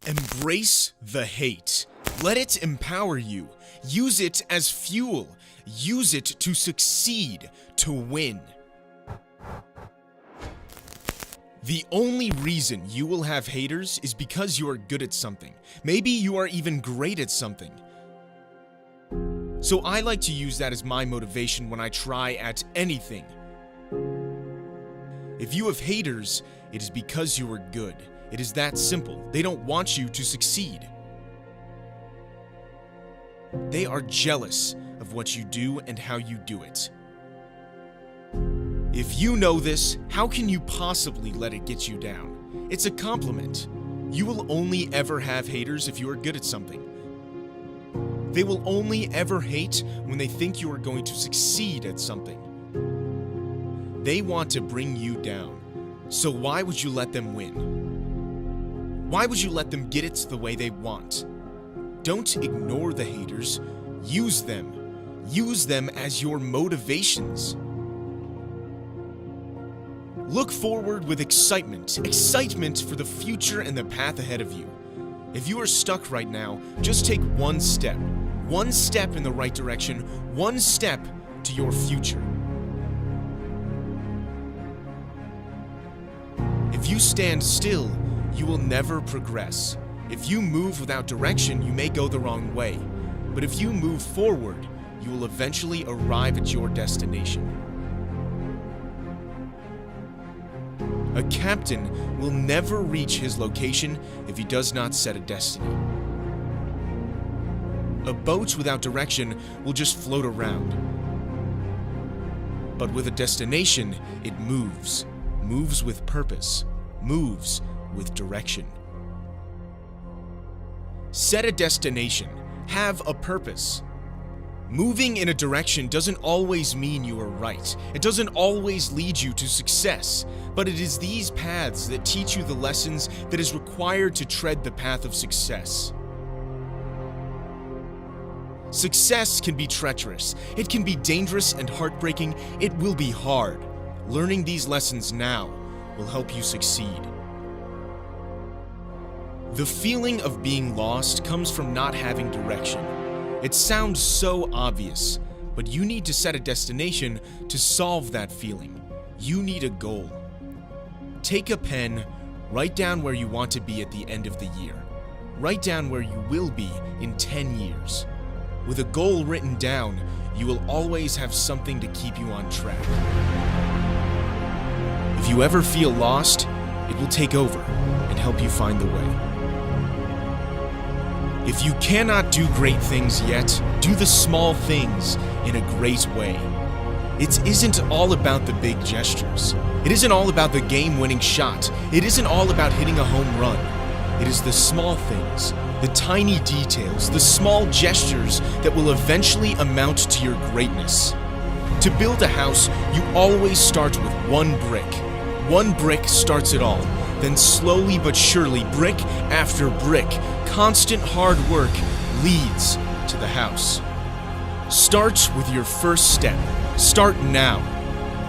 Embrace the hate. Let it empower you. Use it as fuel. Use it to succeed, to win. The only reason you will have haters is because you are good at something. Maybe you are even great at something. So I like to use that as my motivation when I try at anything. If you have haters, it is because you are good. It is that simple. They don't want you to succeed. They are jealous of what you do and how you do it. If you know this, how can you possibly let it get you down? It's a compliment. You will only ever have haters if you are good at something. They will only ever hate when they think you are going to succeed at something. They want to bring you down. So why would you let them win? Why would you let them get it the way they want? Don't ignore the haters. Use them. Use them as your motivations. Look forward with excitement for the future and the path ahead of you. If you are stuck right now, just take one step in the right direction, one step to your future. If you stand still, you will never progress. If you move without direction, you may go the wrong way. But if you move forward, you will eventually arrive at your destination. A captain will never reach his location if he does not set a destiny. A boat without direction will just float around. But with a destination, it moves with purpose, moves with direction. Set a destination, have a purpose. Moving in a direction doesn't always mean you are right. It doesn't always lead you to success, but it is these paths that teach you the lessons that is required to tread the path of success. Success can be treacherous. It can be dangerous and heartbreaking. It will be hard. Learning these lessons now will help you succeed. The feeling of being lost comes from not having direction. It sounds so obvious, but you need to set a destination to solve that feeling. You need a goal. Take a pen, write down where you want to be at the end of the year. Write down where you will be in 10 years. With a goal written down, you will always have something to keep you on track. If you ever feel lost, it will take over and help you find the way. If you cannot do great things yet, do the small things in a great way. It isn't all about the big gestures. It isn't all about the game-winning shot. It isn't all about hitting a home run. It is the small things, the tiny details, the small gestures that will eventually amount to your greatness. To build a house, you always start with one brick. One brick starts it all. Then slowly but surely, brick after brick, constant hard work leads to the house. Start with your first step. Start now.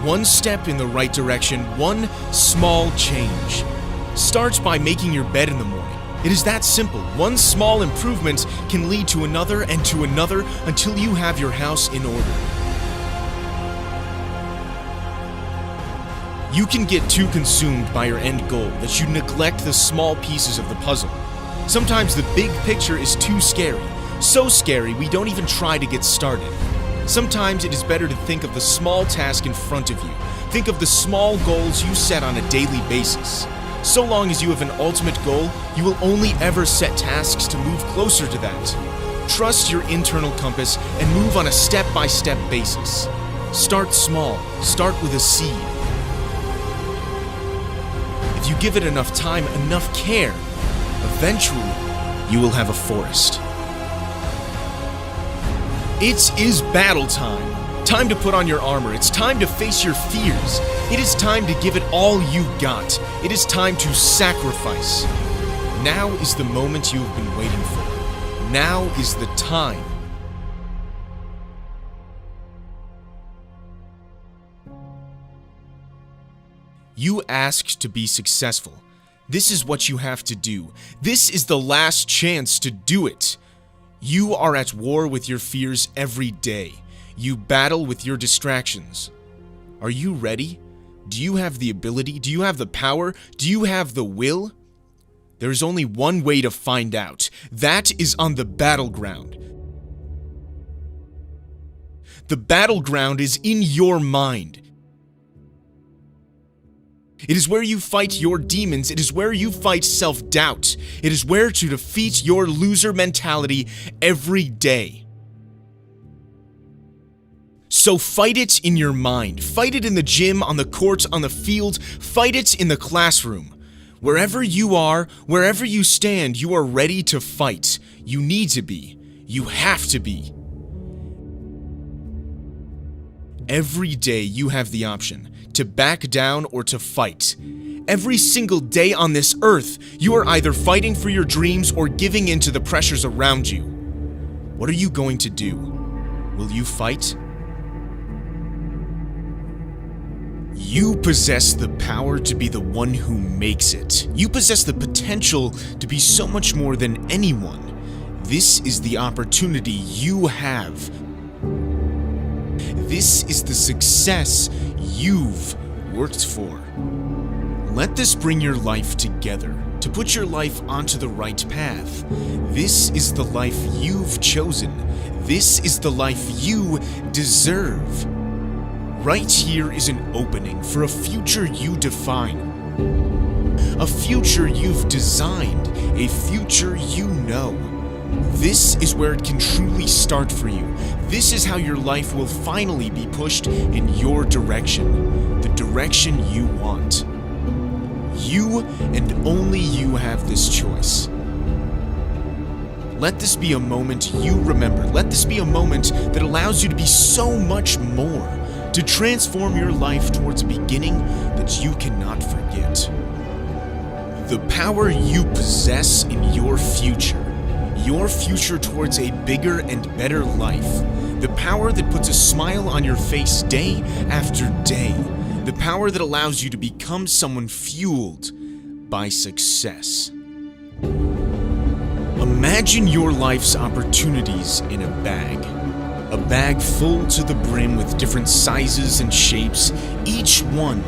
One step in the right direction, one small change. Start by making your bed in the morning. It is that simple. One small improvement can lead to another and to another until you have your house in order. You can get too consumed by your end goal that you neglect the small pieces of the puzzle. Sometimes the big picture is too scary, so scary we don't even try to get started. Sometimes it is better to think of the small task in front of you. Think of the small goals you set on a daily basis. So long as you have an ultimate goal, you will only ever set tasks to move closer to that. Trust your internal compass and move on a step-by-step basis. Start small. Start with a seed. If you give it enough time, enough care, eventually you will have a forest. It is battle time. Time to put on your armor. It's time to face your fears. It is time to give it all you got. It is time to sacrifice. Now is the moment you have been waiting for. Now is the time. You asked to be successful. This is what you have to do. This is the last chance to do it. You are at war with your fears every day. You battle with your distractions. Are you ready? Do you have the ability? Do you have the power? Do you have the will? There is only one way to find out. That is on the battleground. The battleground is in your mind. It is where you fight your demons. It is where you fight self-doubt. It is where to defeat your loser mentality every day. So fight it in your mind. Fight it in the gym, on the court, on the field. Fight it in the classroom. Wherever you are, wherever you stand, you are ready to fight. You need to be. You have to be. Every day you have the option to back down or to fight. Every single day on this earth, you are either fighting for your dreams or giving in to the pressures around you. What are you going to do? Will you fight? You possess the power to be the one who makes it. You possess the potential to be so much more than anyone. This is the opportunity you have. This is the success you've worked for. Let this bring your life together, to put your life onto the right path. This is the life you've chosen. This is the life you deserve. Right here is an opening for a future you define. A future you've designed. A future you know. This is where it can truly start for you. This is how your life will finally be pushed in your direction. The direction you want. You and only you have this choice. Let this be a moment you remember. Let this be a moment that allows you to be so much more. To transform your life towards a beginning that you cannot forget. The power you possess in your future towards a bigger and better life, the power that puts a smile on your face day after day, the power that allows you to become someone fueled by success. Imagine your life's opportunities in a bag full to the brim with different sizes and shapes, each one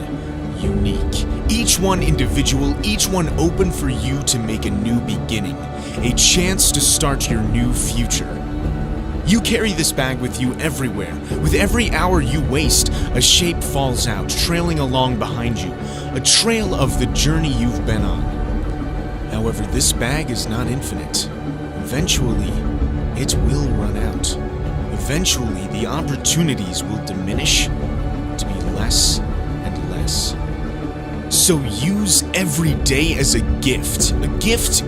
unique, each one individual, each one open for you to make a new beginning, a chance to start your new future. You carry this bag with you everywhere. With every hour you waste, a shape falls out, trailing along behind you, a trail of the journey you've been on. However, this bag is not infinite. Eventually, it will run out. Eventually, the opportunities will diminish to be less and less. So use every day as a gift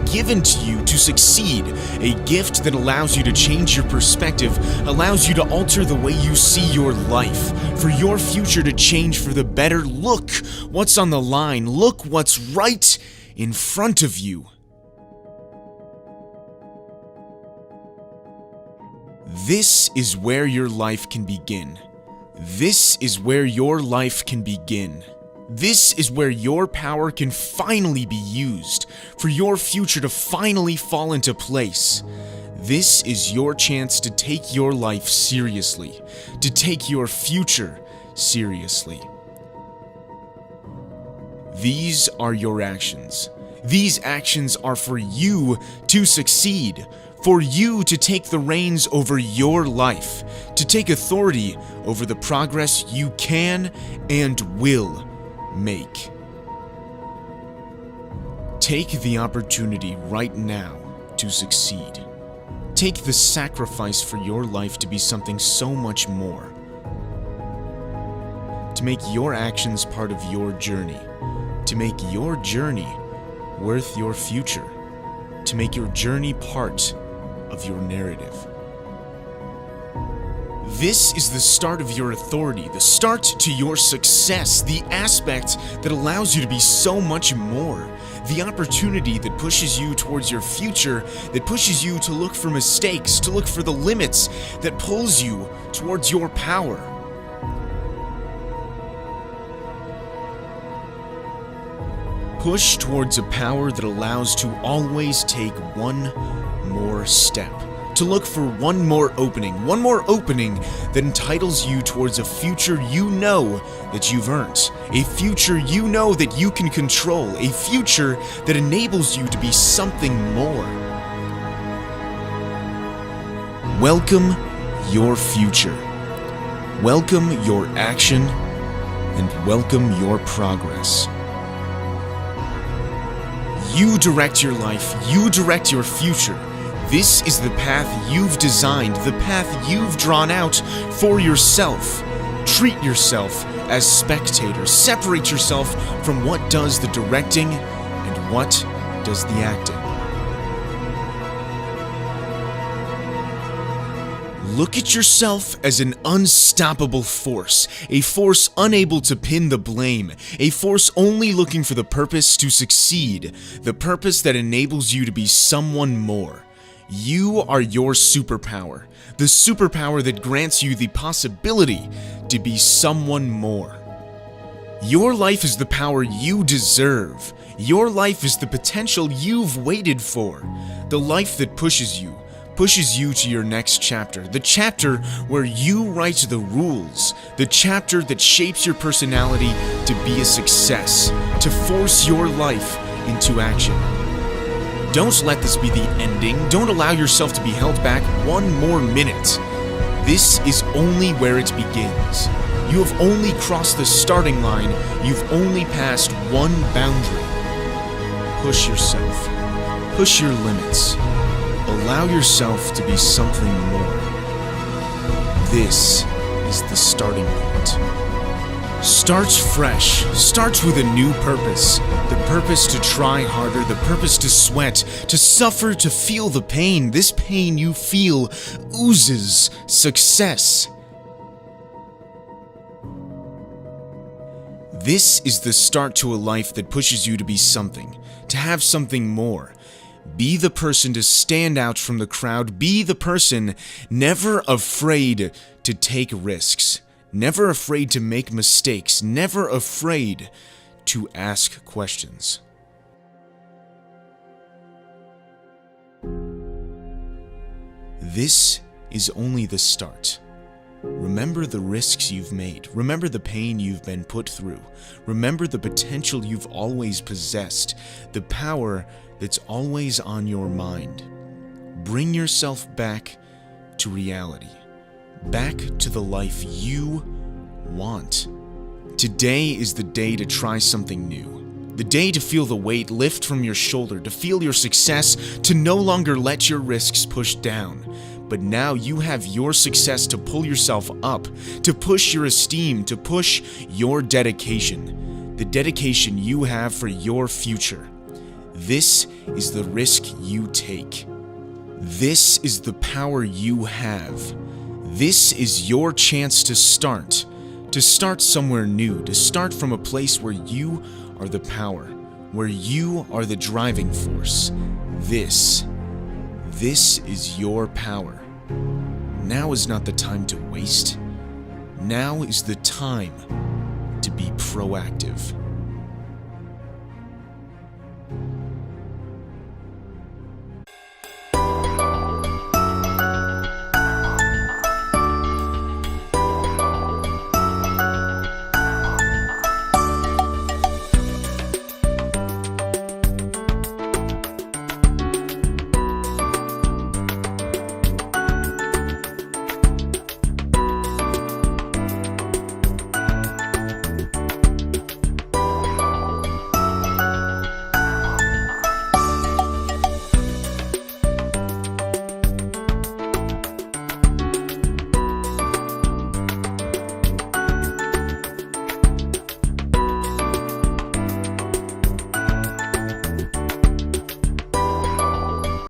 given to you to succeed, a gift that allows you to change your perspective, allows you to alter the way you see your life, for your future to change for the better. Look what's on the line, look what's right in front of you. This is where your life can begin. This is where your life can begin. This is where your power can finally be used, for your future to finally fall into place. This is your chance to take your life seriously, to take your future seriously. These are your actions. These actions are for you to succeed, for you to take the reins over your life, to take authority over the progress you can and will make. Take the opportunity right now to succeed. Take the sacrifice for your life to be something so much more. To make your actions part of your journey. To make your journey worth your future. To make your journey part of your narrative. This is the start of your authority, the start to your success, the aspect that allows you to be so much more, the opportunity that pushes you towards your future, that pushes you to look for mistakes, to look for the limits, that pulls you towards your power. push towards a power that allows to always take one more step, to look for one more opening that entitles you towards a future you know that you've earned, a future you know that you can control, a future that enables you to be something more. Welcome your future. Welcome your action, and welcome your progress. You direct your life, you direct your future. This is the path you've designed, the path you've drawn out for yourself. Treat yourself as spectators. Separate yourself from what does the directing and what does the acting. Look at yourself as an unstoppable force, a force unable to pin the blame, a force only looking for the purpose to succeed, the purpose that enables you to be someone more. You are your superpower, the superpower that grants you the possibility to be someone more. Your life is the power you deserve. Your life is the potential you've waited for, the life that pushes you to your next chapter, the chapter where you write the rules, the chapter that shapes your personality to be a success, to force your life into action. Don't let this be the ending. Don't allow yourself to be held back one more minute. This is only where it begins. You have only crossed the starting line. You've only passed one boundary. Push yourself. Push your limits. Allow yourself to be something more. This is the starting point. Start fresh. Start with a new purpose. The purpose to try harder, the purpose to sweat, to suffer, to feel the pain. This pain you feel oozes success. This is the start to a life that pushes you to be something, to have something more. Be the person to stand out from the crowd. Be the person never afraid to take risks, never afraid to make mistakes, never afraid to ask questions. This is only the start. Remember the risks you've made. Remember the pain you've been put through. Remember the potential you've always possessed, the power that's always on your mind. Bring yourself back to reality, back to the life you want. Today is the day to try something new, the day to feel the weight lift from your shoulder, to feel your success, to no longer let your risks push down. But now you have your success to pull yourself up, to push your esteem, to push your dedication, the dedication you have for your future. This is the risk you take. This is the power you have. This is your chance to start somewhere new, to start from a place where you are the power, where you are the driving force. This is your power. Now is not the time to waste. Now is the time to be proactive.